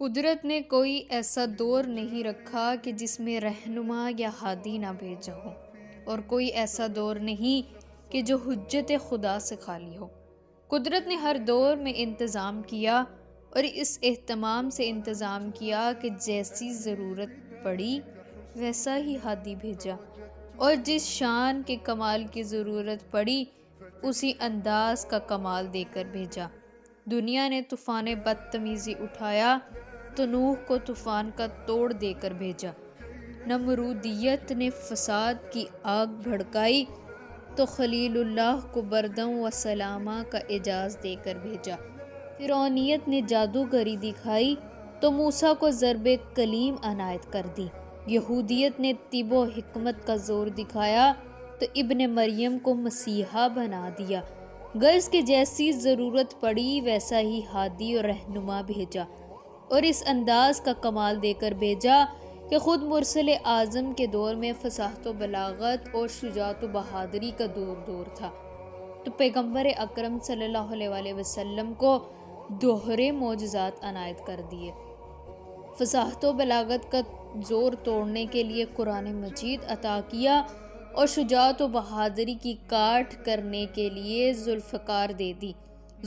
قدرت نے کوئی ایسا دور نہیں رکھا کہ جس میں رہنما یا ہادی نہ بھیجا ہو، اور کوئی ایسا دور نہیں کہ جو حجت خدا سے خالی ہو۔ قدرت نے ہر دور میں انتظام کیا، اور اس اہتمام سے انتظام کیا کہ جیسی ضرورت پڑی ویسا ہی ہادی بھیجا، اور جس شان کے کمال کی ضرورت پڑی اسی انداز کا کمال دے کر بھیجا۔ دنیا نے طوفان بدتمیزی اٹھایا تو نوح کو طوفان کا توڑ دے کر بھیجا۔ نمرودیت نے فساد کی آگ بھڑکائی تو خلیل اللہ کو بردم و سلامہ کا اعزاز دے کر بھیجا۔ فرعونیت نے جادوگری دکھائی تو موسیٰ کو ضرب کلیم عنایت کر دی۔ یہودیت نے طب و حکمت کا زور دکھایا تو ابن مریم کو مسیحا بنا دیا۔ غرض کہ جیسی ضرورت پڑی ویسا ہی ہادی اور رہنما بھیجا، اور اس انداز کا کمال دے کر بھیجا کہ خود مرسل اعظم کے دور میں فصاحت و بلاغت اور شجاعت و بہادری کا دور تھا، تو پیغمبر اکرم صلی اللہ علیہ وآلہ وسلم کو دوہرے معجزات عنایت کر دیے۔ فصاحت و بلاغت کا زور توڑنے کے لیے قرآن مجید عطا کیا، اور شجاعت و بہادری کی کاٹھ کرنے کے لیے ذوالفقار دے دی۔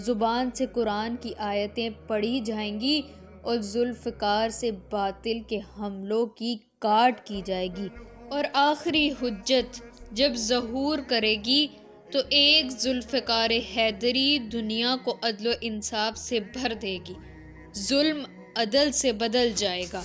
زبان سے قرآن کی آیتیں پڑھی جائیں گی اور ذوالفقار سے باطل کے حملوں کی کاٹ کی جائے گی، اور آخری حجت جب ظہور کرے گی تو ایک ذوالفقار حیدری دنیا کو عدل و انصاف سے بھر دے گی، ظلم عدل سے بدل جائے گا۔